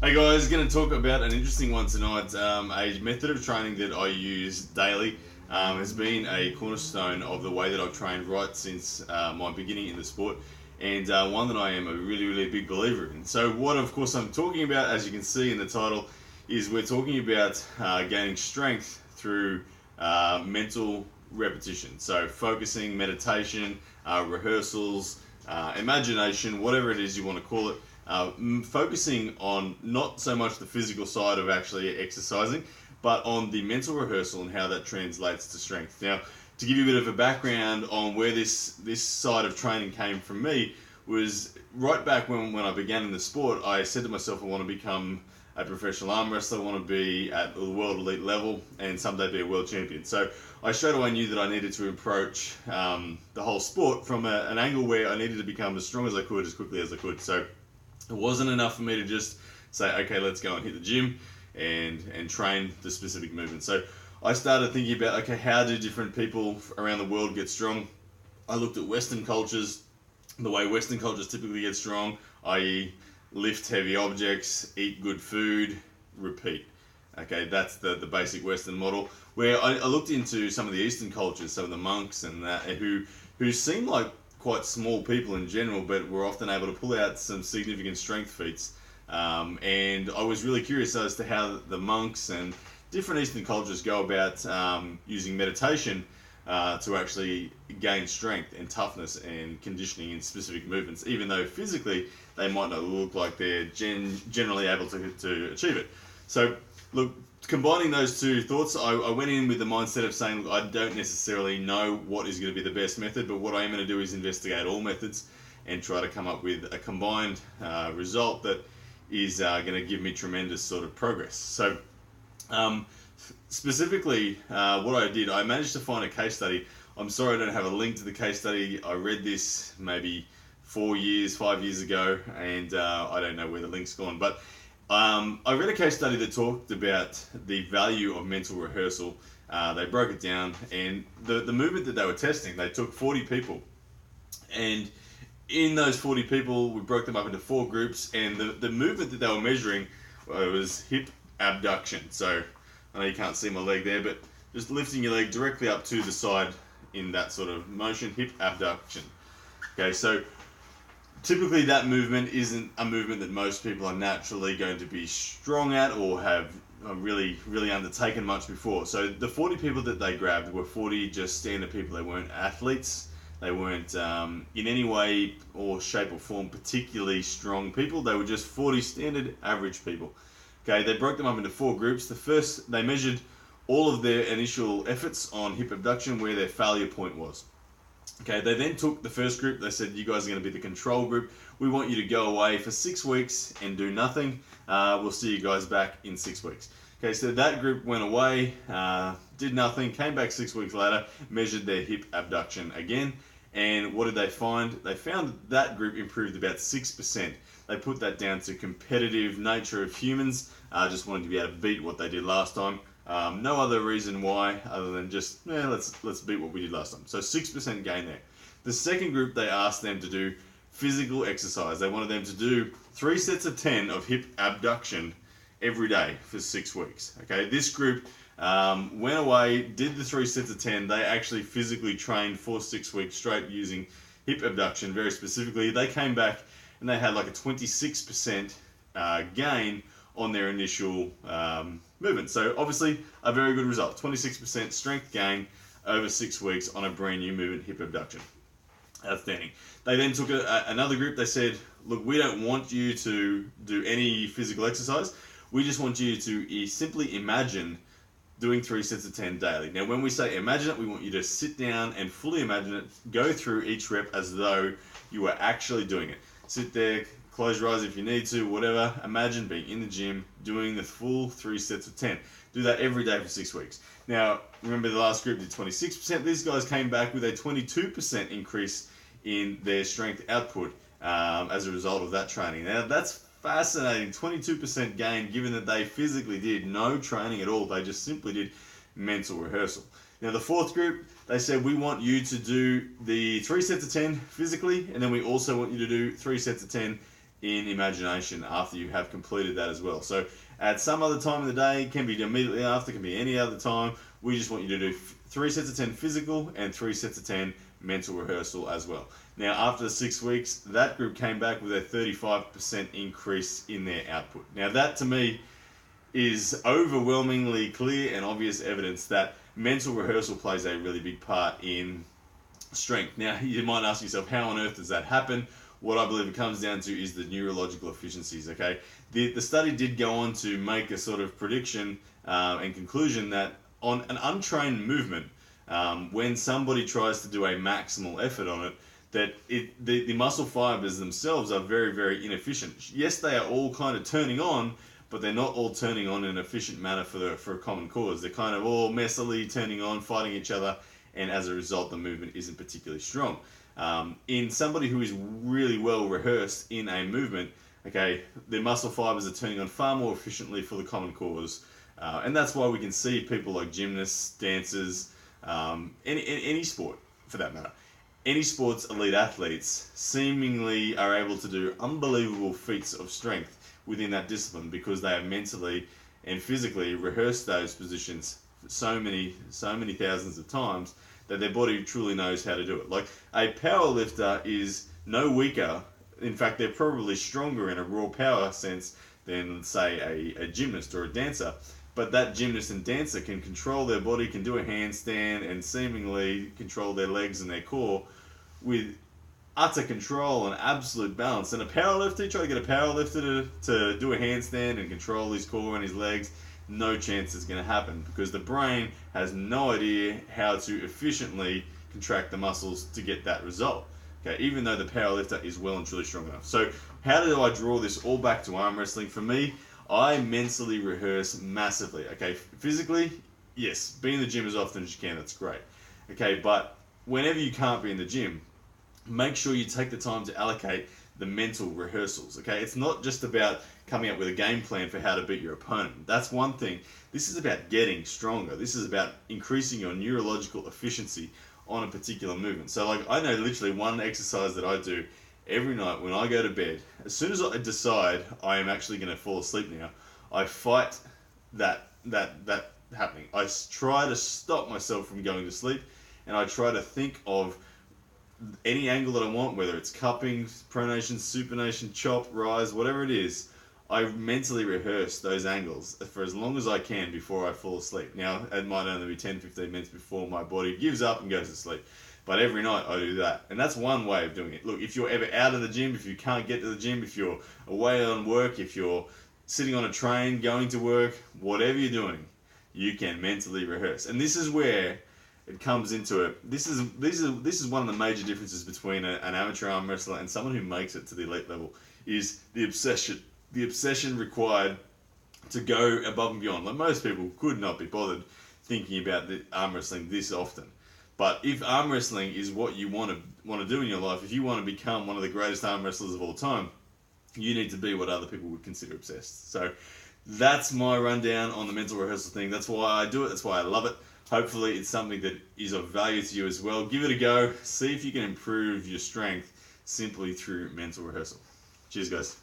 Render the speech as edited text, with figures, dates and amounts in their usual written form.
Hey guys, going to talk about an interesting one tonight. A method of training that I use daily has been a cornerstone of the way that I've trained right since my beginning in the sport, and one that I am a really big believer in. So what of course I'm talking about, as you can see in the title, is we're talking about gaining strength through mental repetition. So focusing, meditation, rehearsals, imagination, whatever it is you want to call it. Focusing on not so much the physical side of actually exercising, but on the mental rehearsal and how that translates to strength. Now, to give you a bit of a background on where this side of training came from me, was right back when I began in the sport. I said to myself, I want to become a professional arm wrestler, I want to be at the world elite level, and someday be a world champion. So I straight away knew that I needed to approach the whole sport from an angle where I needed to become as strong as I could, as quickly as I could. So it wasn't enough for me to just say, okay, let's go and hit the gym and train the specific movement. So I started thinking about, okay, how do different people around the world get strong? I looked at Western cultures, the way Western cultures typically get strong, i.e. lift heavy objects, eat good food, repeat. Okay, that's the basic Western model. Where I looked into some of the Eastern cultures, some of the monks and that, who seem like quite small people in general, but were often able to pull out some significant strength feats. And I was really curious as to how the monks and different Eastern cultures go about using meditation to actually gain strength and toughness and conditioning in specific movements, even though physically they might not look like they're generally able to achieve it. So, look, combining those two thoughts, I went in with the mindset of saying, look, I don't necessarily know what is going to be the best method, but what I am going to do is investigate all methods and try to come up with a combined result that is going to give me tremendous sort of progress. So specifically, what I did, I managed to find a case study. I'm sorry I don't have a link to the case study. I read this maybe 5 years ago, and I don't know where the link's gone, but I read a case study that talked about the value of mental rehearsal. They broke it down, and the movement that they were testing, they took 40 people, and in those 40 people, we broke them up into 4 groups, and the movement that they were measuring was hip abduction. So I know you can't see my leg there, but just lifting your leg directly up to the side in that sort of motion, hip abduction. Okay, so typically that movement isn't a movement that most people are naturally going to be strong at or have really undertaken much before. So the 40 people that they grabbed were 40 just standard people. They weren't athletes. They weren't in any way or shape or form particularly strong people. They were just 40 standard average people. Okay, they broke them up into 4 groups. The first, they measured all of their initial efforts on hip abduction, where their failure point was. Okay, they then took the first group. They said, you guys are going to be the control group. We want you to go away for 6 weeks and do nothing. We'll see you guys back in 6 weeks. Okay, so that group went away, did nothing, came back 6 weeks later, measured their hip abduction again. And what did they find? They found that group improved about 6%. They put that down to competitive nature of humans, just wanting to be able to beat what they did last time. No other reason why other than just, let's beat what we did last time. So 6% gain there. The second group, they asked them to do physical exercise. They wanted them to do 3 sets of 10 of hip abduction every day for 6 weeks. Okay, this group went away, did the 3 sets of 10. They actually physically trained for 6 weeks straight using hip abduction very specifically. They came back and they had like a 26% gain on their initial movement. So obviously a very good result. 26% strength gain over 6 weeks on a brand new movement, hip abduction. Outstanding. They then took another group. They said, look, we don't want you to do any physical exercise. We just want you to simply imagine doing 3 sets of 10 daily. Now, when we say imagine it, we want you to sit down and fully imagine it, go through each rep as though you were actually doing it. Sit there, close your eyes if you need to, whatever. Imagine being in the gym, doing the full 3 sets of 10. Do that every day for 6 weeks. Now, remember the last group did 26%. These guys came back with a 22% increase in their strength output as a result of that training. Now, that's fascinating. 22% gain, given that they physically did no training at all. They just simply did mental rehearsal. Now, the fourth group, they said, we want you to do the 3 sets of 10 physically, and then we also want you to do 3 sets of 10 in imagination after you have completed that as well. So at some other time of the day, it can be immediately after, can be any other time. We just want you to do 3 sets of 10 physical and 3 sets of 10 mental rehearsal as well. Now, after the 6 weeks, that group came back with a 35% increase in their output. Now, that to me is overwhelmingly clear and obvious evidence that mental rehearsal plays a really big part in strength. Now, you might ask yourself, how on earth does that happen? What I believe it comes down to is the neurological efficiencies, okay? The study did go on to make a sort of prediction and conclusion that on an untrained movement, when somebody tries to do a maximal effort on it, that the muscle fibers themselves are very, very inefficient. Yes, they are all kind of turning on, but they're not all turning on in an efficient manner for a common cause. They're kind of all messily turning on, fighting each other, and as a result, the movement isn't particularly strong. In somebody who is really well rehearsed in a movement, okay, their muscle fibers are turning on far more efficiently for the common cause. And that's why we can see people like gymnasts, dancers, any sport for that matter. Any sport's elite athletes seemingly are able to do unbelievable feats of strength within that discipline because they have mentally and physically rehearsed those positions so many thousands of times that their body truly knows how to do it. Like a power lifter is no weaker. In fact, they're probably stronger in a raw power sense than, say, a gymnast or a dancer. But that gymnast and dancer can control their body, can do a handstand, and seemingly control their legs and their core with utter control and absolute balance. And a powerlifter, you try to get a powerlifter to do a handstand and control his core and his legs, no chance it's going to happen because the brain has no idea how to efficiently contract the muscles to get that result. Okay, even though the powerlifter is well and truly strong enough. So how do I draw this all back to arm wrestling? For me, I mentally rehearse massively. Okay, physically, yes, be in the gym as often as you can, that's great. Okay, but whenever you can't be in the gym, make sure you take the time to allocate the mental rehearsals. Okay, it's not just about coming up with a game plan for how to beat your opponent. That's one thing. This is about getting stronger. This is about increasing your neurological efficiency on a particular movement. So like I know literally one exercise that I do every night when I go to bed. As soon as I decide I am actually going to fall asleep now, I fight that happening. I try to stop myself from going to sleep, and I try to think of any angle that I want, whether it's cupping, pronation, supination, chop, rise, whatever it is. I mentally rehearse those angles for as long as I can before I fall asleep. Now, it might only be 10-15 minutes before my body gives up and goes to sleep. But every night I do that. And that's one way of doing it. Look, if you're ever out of the gym, if you can't get to the gym, if you're away on work, if you're sitting on a train, going to work, whatever you're doing, you can mentally rehearse. And this is where it comes into it. This is one of the major differences between an amateur arm wrestler and someone who makes it to the elite level, is the obsession. The obsession required to go above and beyond. Like most people could not be bothered thinking about the arm wrestling this often. But if arm wrestling is what you want to do in your life, if you want to become one of the greatest arm wrestlers of all time, you need to be what other people would consider obsessed. So that's my rundown on the mental rehearsal thing. That's why I do it. That's why I love it. Hopefully it's something that is of value to you as well. Give it a go. See if you can improve your strength simply through mental rehearsal. Cheers, guys.